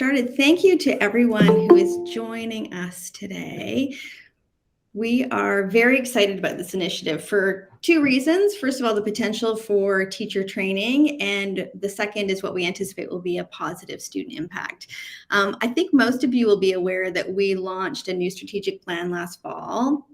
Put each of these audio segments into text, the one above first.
Started. Thank you to everyone who is joining us today. We are very excited about this initiative for two reasons. First of all, the potential for teacher training, and the second is what we anticipate will be a positive student impact. I think most of you will be aware that we launched a new strategic plan last fall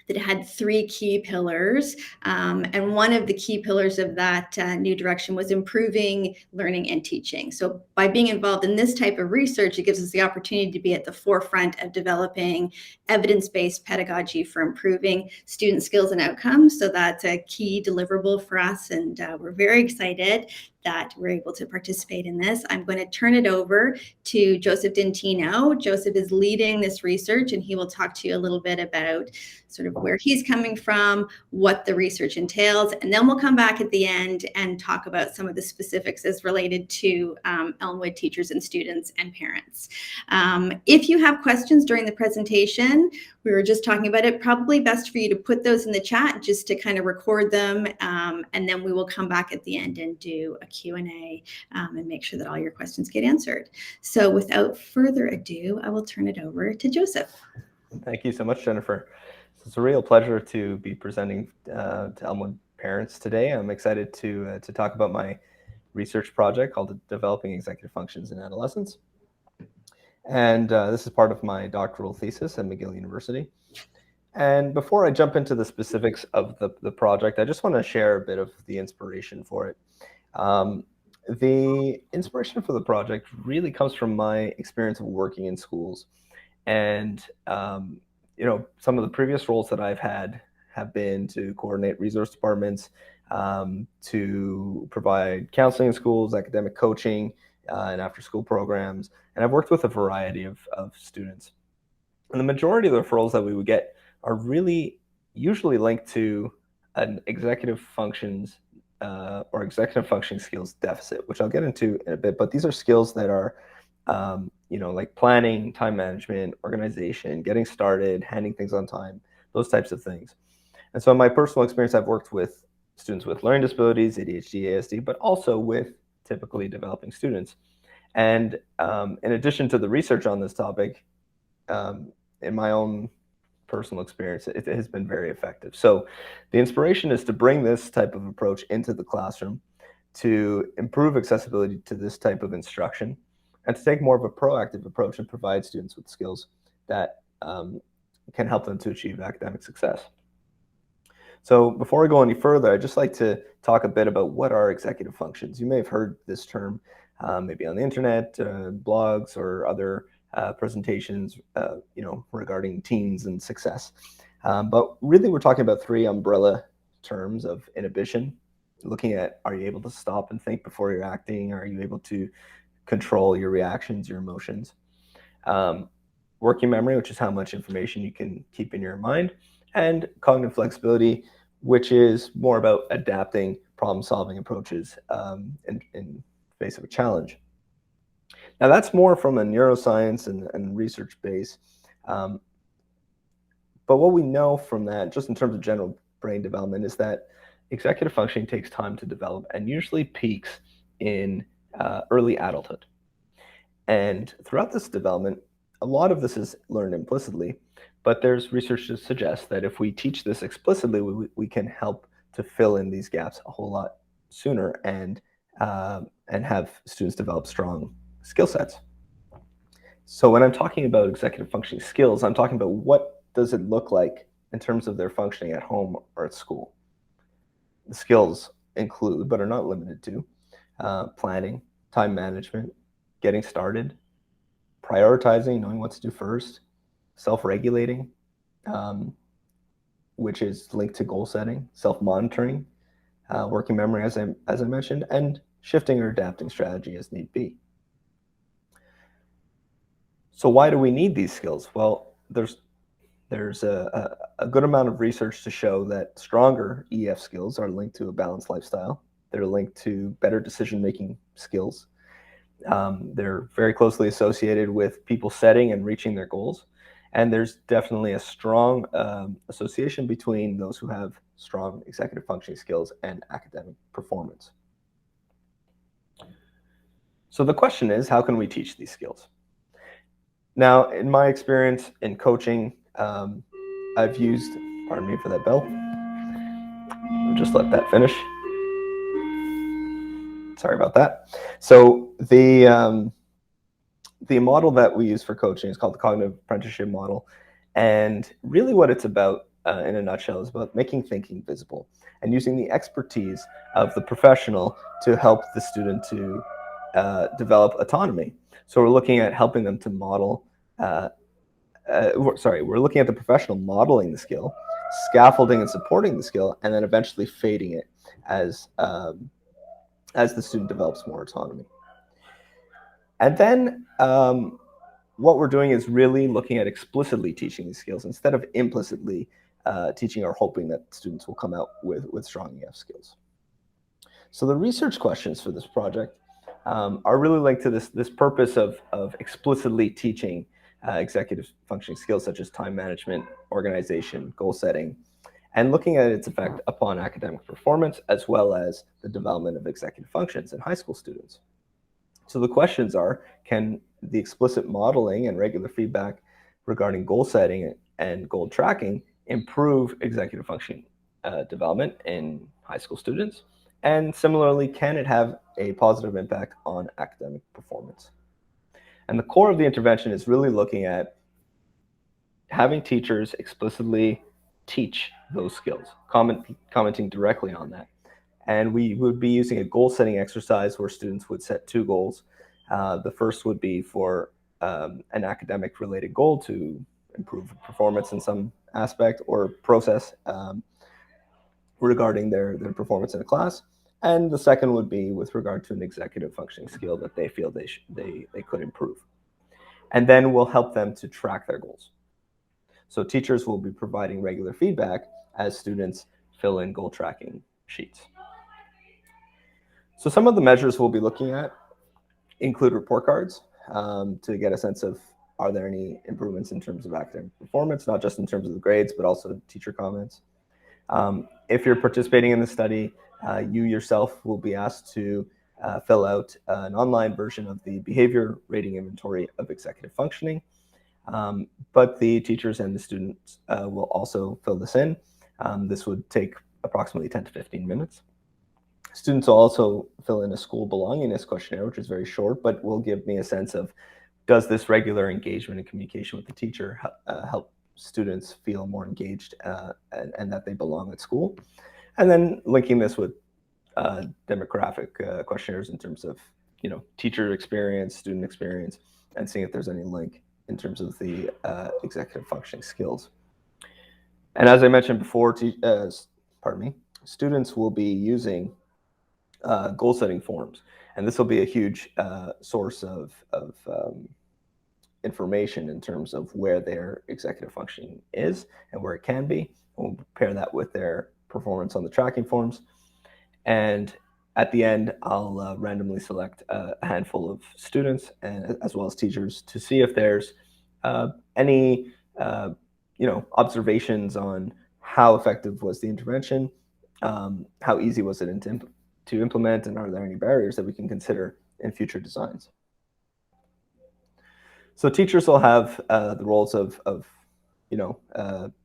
that had three key pillars. And one of the key pillars of that new direction was improving learning and teaching. So by being involved in this type of research, it gives us the opportunity to be at the forefront of developing evidence-based pedagogy for improving student skills and outcomes. So that's a key deliverable for us, and we're very excited that we're able to participate in this. I'm going to turn it over to Joseph Dintino. Joseph is leading this research, and he will talk to you a little bit about sort of where he's coming from, what the research entails, and then we'll come back at the end and talk about some of the specifics as related to Elmwood teachers and students and parents. If you have questions during the presentation, we were just talking about it, probably best for you to put those in the chat just to kind of record them, and then we will come back at the end and do a Q&A and make sure that all your questions get answered. So without further ado, I will turn it over to Joseph. Thank you so much, Jennifer. It's a real pleasure to be presenting to Elmwood parents today. I'm excited to talk about my research project called Developing Executive Functions in Adolescents. And this is part of my doctoral thesis at McGill University. And before I jump into the specifics of the project, I just want to share a bit of the inspiration for it. The inspiration for the project really comes from my experience of working in schools. And some of the previous roles that I've had have been to coordinate resource departments, to provide counseling in schools, academic coaching, and after-school programs. And I've worked with a variety of students. And the majority of the referrals that we would get are really usually linked to an executive functions or executive functioning skills deficit, which I'll get into in a bit. But these are skills that are like planning, time management, organization, getting started, handing things on time, those types of things. And so in my personal experience, I've worked with students with learning disabilities, ADHD, ASD, but also with typically developing students. And in addition to the research on this topic, in my own personal experience, it has been very effective. So the inspiration is to bring this type of approach into the classroom to improve accessibility to this type of instruction, and to take more of a proactive approach and provide students with skills that can help them to achieve academic success. So before we go any further, I'd just like to talk a bit about what are executive functions. You may have heard this term maybe on the internet, blogs, or other presentations regarding teens and success. But really we're talking about three umbrella terms of inhibition, looking at, are you able to stop and think before you're acting? Are you able to control your reactions, your emotions? Working memory, which is how much information you can keep in your mind, and cognitive flexibility, which is more about adapting problem-solving approaches in face of a challenge. Now that's more from a neuroscience and research base, but what we know from that, just in terms of general brain development, is that executive functioning takes time to develop and usually peaks in early adulthood. And throughout this development, a lot of this is learned implicitly, but there's research to suggest that if we teach this explicitly, we can help to fill in these gaps a whole lot sooner and have students develop strong skill sets. So when I'm talking about executive functioning skills, I'm talking about what does it look like in terms of their functioning at home or at school. The skills include, but are not limited to, planning, time management, getting started, prioritizing, knowing what to do first, self-regulating, which is linked to goal setting, self-monitoring, working memory, as I mentioned, and shifting or adapting strategy as need be. So why do we need these skills? Well, there's a good amount of research to show that stronger EF skills are linked to a balanced lifestyle. They're linked to better decision-making skills. They're very closely associated with people setting and reaching their goals. And there's definitely a strong association between those who have strong executive functioning skills and academic performance. So the question is, how can we teach these skills? Now, in my experience in coaching, I've used, pardon me for that bell. I'll just let that finish. Sorry about that. So the model that we use for coaching is called the cognitive apprenticeship model. And really what it's about, in a nutshell, is about making thinking visible and using the expertise of the professional to help the student to develop autonomy. So we're looking at helping them to model, we're looking at the professional modeling the skill, scaffolding and supporting the skill, and then eventually fading it as the student develops more autonomy. And then what we're doing is really looking at explicitly teaching these skills instead of implicitly teaching or hoping that students will come out with strong EF skills. So the research questions for this project are really linked to this purpose of explicitly teaching executive functioning skills such as time management, organization, goal setting, and looking at its effect upon academic performance as well as the development of executive functions in high school students. So the questions are, can the explicit modeling and regular feedback regarding goal setting and goal tracking improve executive function development in high school students? And similarly, can it have a positive impact on academic performance? And the core of the intervention is really looking at having teachers explicitly teach those skills, commenting directly on that. And we would be using a goal setting exercise where students would set two goals. The first would be for an academic related goal to improve performance in some aspect or process regarding their performance in a class. And the second would be with regard to an executive functioning skill that they feel they could improve. And then we'll help them to track their goals. So teachers will be providing regular feedback as students fill in goal tracking sheets. So some of the measures we'll be looking at include report cards to get a sense of, are there any improvements in terms of academic performance, not just in terms of the grades, but also teacher comments. If you're participating in the study, you yourself will be asked to fill out an online version of the behavior rating inventory of executive functioning. But the teachers and the students will also fill this in. This would take approximately 10 to 15 minutes. Students will also fill in a school belongingness questionnaire, which is very short, but will give me a sense of, does this regular engagement and communication with the teacher help students feel more engaged and that they belong at school? And then linking this with demographic questionnaires in terms of, teacher experience, student experience, and seeing if there's any link in terms of the executive functioning skills. And as I mentioned before, students will be using goal setting forms, and this will be a huge source of information in terms of where their executive functioning is and where it can be. We'll pair that with their performance on the tracking forms, and at the end, I'll randomly select a handful of students and as well as teachers to see if there's any observations on how effective was the intervention, how easy was it to implement, and are there any barriers that we can consider in future designs. So teachers will have the roles of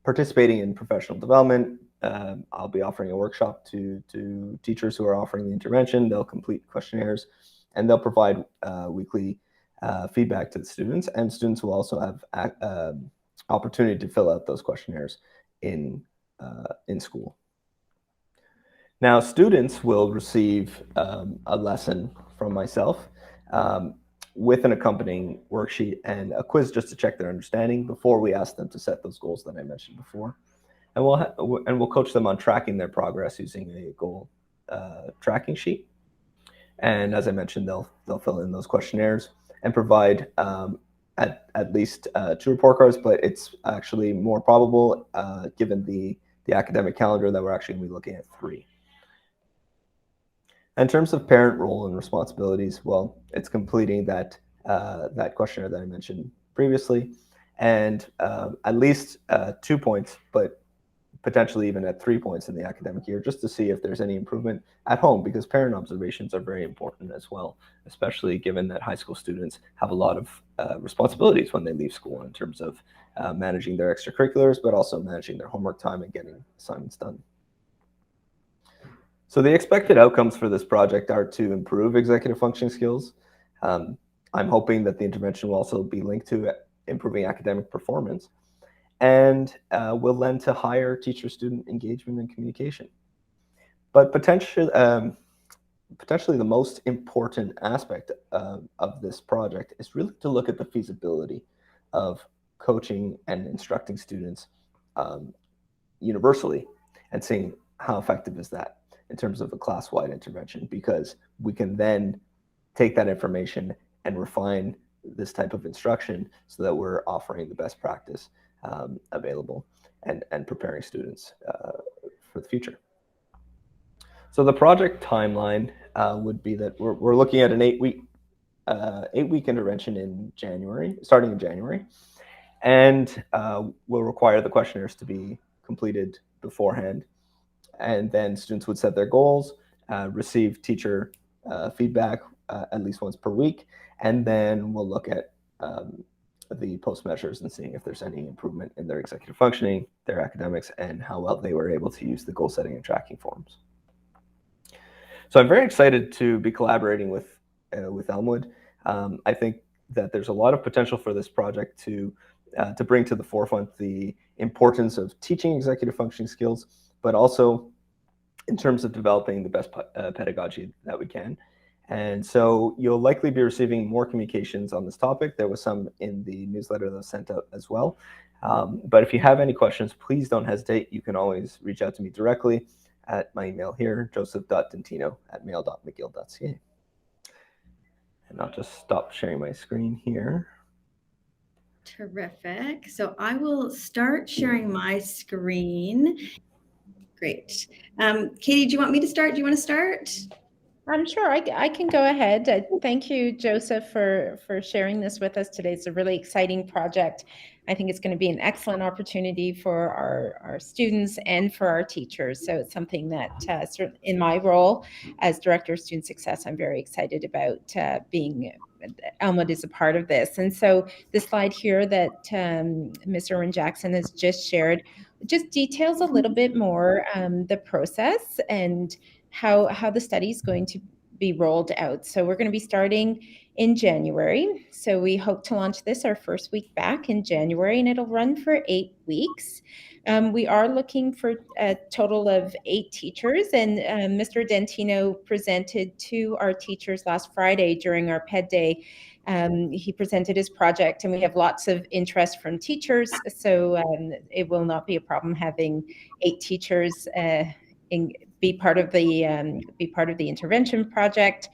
participating in professional development. I'll be offering a workshop to teachers who are offering the intervention. They'll complete questionnaires, and they'll provide weekly feedback to the students. And students will also have opportunity to fill out those questionnaires in school. Now, students will receive a lesson from myself with an accompanying worksheet and a quiz just to check their understanding before we ask them to set those goals that I mentioned before. And we'll coach them on tracking their progress using a goal tracking sheet. And as I mentioned, they'll fill in those questionnaires and provide at least 2 report cards, but it's actually more probable, given the academic calendar, that we're actually going to be looking at 3. In terms of parent role and responsibilities, well, it's completing that questionnaire that I mentioned previously, and at least 2 points, but potentially even at 3 points in the academic year, just to see if there's any improvement at home, because parent observations are very important as well, especially given that high school students have a lot of responsibilities when they leave school in terms of managing their extracurriculars, but also managing their homework time and getting assignments done. So the expected outcomes for this project are to improve executive functioning skills. I'm hoping that the intervention will also be linked to improving academic performance, and will lend to higher teacher-student engagement and communication. But potentially the most important aspect of this project is really to look at the feasibility of coaching and instructing students universally, and seeing how effective is that in terms of a class-wide intervention, because we can then take that information and refine this type of instruction so that we're offering the best practice available and preparing students for the future. So the project timeline would be that we're looking at an 8-week intervention in January, starting in January, and will require the questionnaires to be completed beforehand. And then students would set their goals, receive teacher feedback at least once per week, and then we'll look at the post measures and seeing if there's any improvement in their executive functioning, their academics, and how well they were able to use the goal setting and tracking forms. So I'm very excited to be collaborating with Elmwood. I think that there's a lot of potential for this project to bring to the forefront the importance of teaching executive functioning skills, but also in terms of developing the best pedagogy that we can. And so you'll likely be receiving more communications on this topic. There was some in the newsletter that was sent out as well. But if you have any questions, please don't hesitate. You can always reach out to me directly at my email here, joseph.dentino@mail.mcgill.ca. And I'll just stop sharing my screen here. Terrific. So I will start sharing my screen. Great. Katie, do you want me to start? Do you want to start? I'm sure I can go ahead. Thank you, Joseph, for sharing this with us today. It's a really exciting project. I think it's going to be an excellent opportunity for our students and for our teachers. So it's something that in my role as Director of Student Success, I'm very excited about being Elmwood is a part of this. And so the slide here that Ms. Irwin Jackson has just shared just details a little bit more the process and how the study is going to be rolled out. So we're going to be starting in January. So we hope to launch this our first week back in January, and it'll run for 8 weeks. We are looking for a total of 8 teachers, and Mr. Dentino presented to our teachers last Friday during our PED Day. He presented his project, and we have lots of interest from teachers, so it will not be a problem having 8 teachers be part of the intervention project.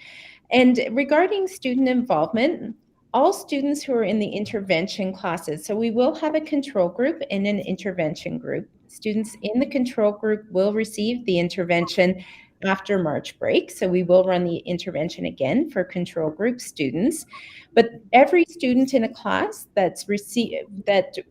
And regarding student involvement, all students who are in the intervention classes, so we will have a control group and an intervention group. Students in the control group will receive the intervention after March break. So we will run the intervention again for control group students. But every student in a class that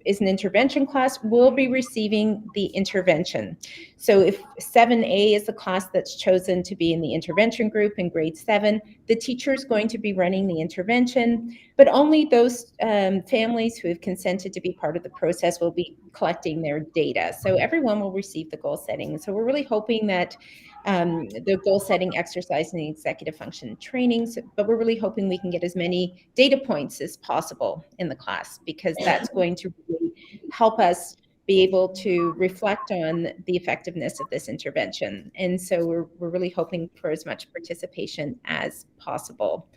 is an intervention class will be receiving the intervention. So if 7A is the class that's chosen to be in the intervention group in grade 7, the teacher is going to be running the intervention, but only those families who have consented to be part of the process will be collecting their data. So everyone will receive the goal setting. So we're really hoping that the goal setting exercise and the executive function trainings, but we're really hoping we can get as many data points as possible in the class, because that's going to really help us be able to reflect on the effectiveness of this intervention. And so we're really hoping for as much participation as possible.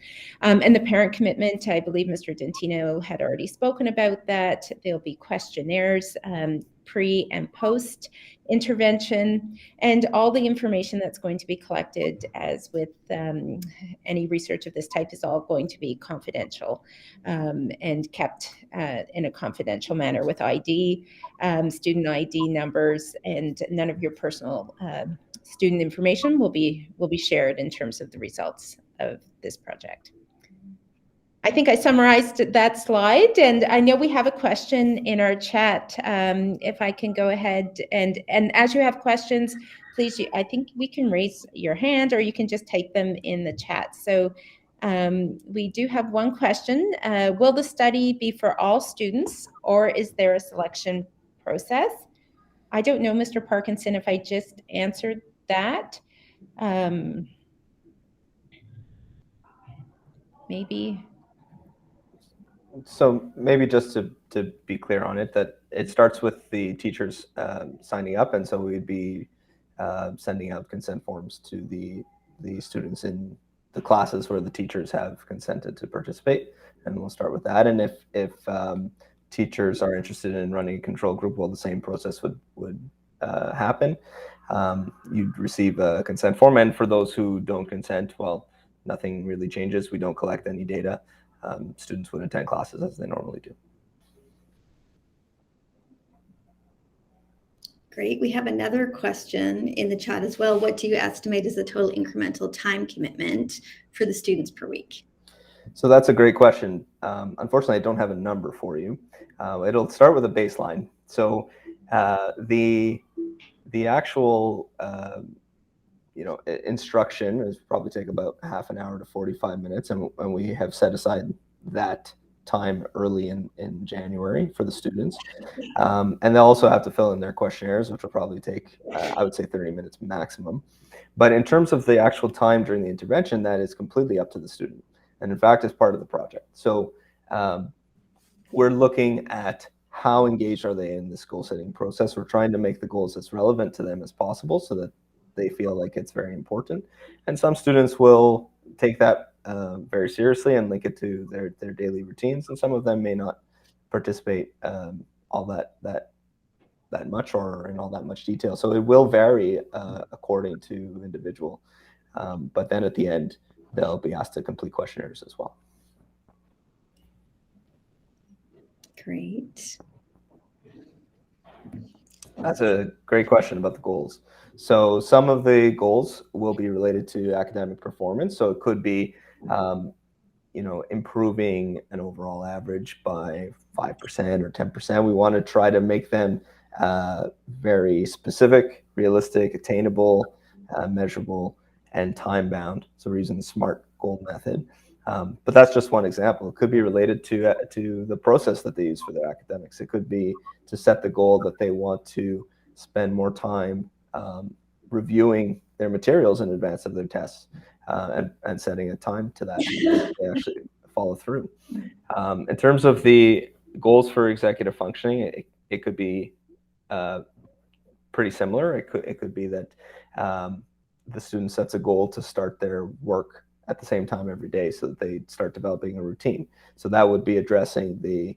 And the parent commitment, I believe Mr. Dentino had already spoken about that. There'll be questionnaires pre and post intervention, and all the information that's going to be collected, as with any research of this type, is all going to be confidential and kept in a confidential manner with ID, student ID numbers, and none of your personal student information will be shared in terms of the results of this project. I think I summarized that slide, and I know we have a question in our chat. If I can go ahead and as you have questions, please, I think we can raise your hand or you can just type them in the chat. So we do have one question. Will the study be for all students or is there a selection process? I don't know, Mr. Parkinson, if I just answered that. Maybe. So maybe just to be clear on it, that it starts with the teachers signing up, and so we'd be sending out consent forms to the students in the classes where the teachers have consented to participate, and we'll start with that. And if teachers are interested in running a control group, well, the same process would happen. You'd receive a consent form, and for those who don't consent, well, nothing really changes. We don't collect any data. Students would attend classes as they normally do. Great. We have another question in the chat as well. What do you estimate is the total incremental time commitment for the students per week? So that's a great question. Unfortunately, I don't have a number for you. It'll start with a baseline. So the actual instruction is probably take about half an hour to 45 minutes, and we have set aside that time early in January for the students. And they'll also have to fill in their questionnaires, which will probably take, I would say, 30 minutes maximum. But in terms of the actual time during the intervention, that is completely up to the student. And in fact, it's part of the project. So we're looking at how engaged are they in this goal setting process. We're trying to make the goals as relevant to them as possible so that they feel like it's very important. And some students will take that very seriously and link it to their daily routines, and some of them may not participate all that much or in all that much detail. So it will vary according to individual. But then at the end, they'll be asked to complete questionnaires as well. Great. That's a great question about the goals. So some of the goals will be related to academic performance. So it could be, improving an overall average by 5% or 10%. We want to try to make them very specific, realistic, attainable, measurable, and time-bound. So we're using the SMART goal method. But that's just one example. It could be related to the process that they use for their academics. It could be to set the goal that they want to spend more time reviewing their materials in advance of their tests and setting a time to that. They actually follow through. In terms of the goals for executive functioning, it could be pretty similar. It could be that the student sets a goal to start their work at the same time every day so that they start developing a routine. So that would be addressing the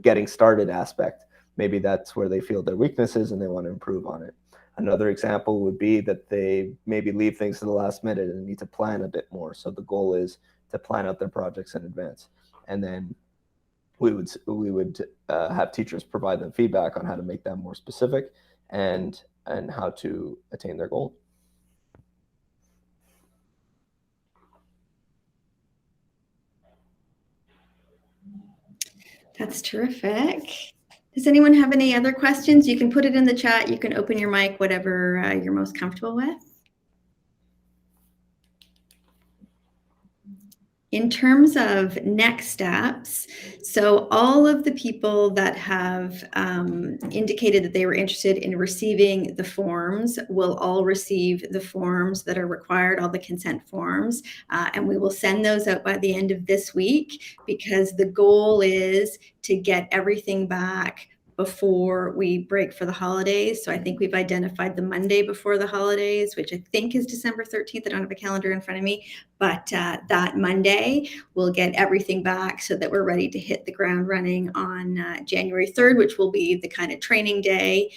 getting started aspect. Maybe that's where they feel their weaknesses and they want to improve on it. Another example would be that they maybe leave things to the last minute and need to plan a bit more. So the goal is to plan out their projects in advance. And then we would have teachers provide them feedback on how to make that more specific and how to attain their goal. That's terrific. Does anyone have any other questions? You can put it in the chat. You can open your mic, whatever you're most comfortable with. In terms of next steps, so all of the people that have indicated that they were interested in receiving the forms will all receive the forms that are required, all the consent forms, and we will send those out by the end of this week because the goal is to get everything back before we break for the holidays. So I think we've identified the Monday before the holidays, which I think is December 13th. I don't have a calendar in front of me, but that Monday we'll get everything back so that we're ready to hit the ground running on January 3rd, which will be the kind of training day.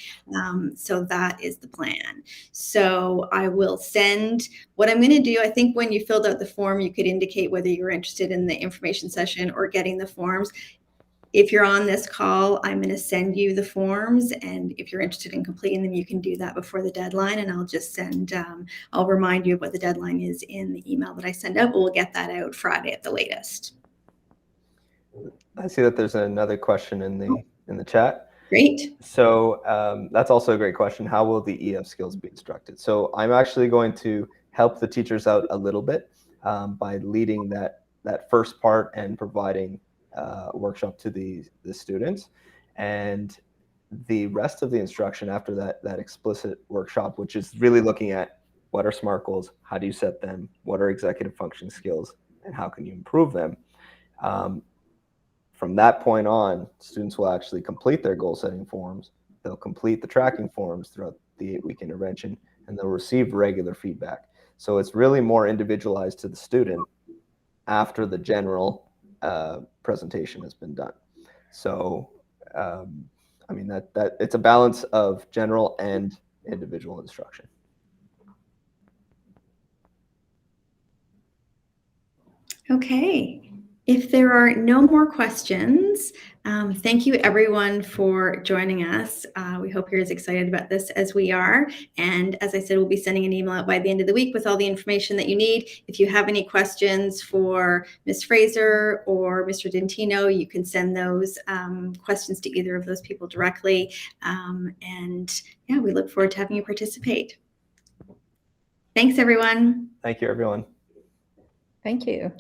So that is the plan. So I will send what I'm going to do. I think when you filled out the form, you could indicate whether you're interested in the information session or getting the forms. If you're on this call, I'm going to send you the forms, and if you're interested in completing them, you can do that before the deadline, and I'll just send, I'll remind you of what the deadline is in the email that I send out, but we'll get that out Friday at the latest. I see that there's another question in the chat. Great. So that's also a great question. How will the EF skills be instructed? So I'm actually going to help the teachers out a little bit by leading that first part and providing a workshop to the students. And the rest of the instruction after that explicit workshop, which is really looking at what are SMART goals, how do you set them, what are executive function skills, and how can you improve them? From that point on, students will actually complete their goal setting forms. They'll complete the tracking forms throughout the 8-week intervention, and they'll receive regular feedback. So it's really more individualized to the student after the general presentation has been done. So, I mean, that it's a balance of general and individual instruction. Okay. If there are no more questions, thank you everyone for joining us. We hope you're as excited about this as we are. And as I said, we'll be sending an email out by the end of the week with all the information that you need. If you have any questions for Ms. Fraser or Mr. Dentino, you can send those questions to either of those people directly. And yeah, we look forward to having you participate. Thanks, everyone. Thank you, everyone. Thank you.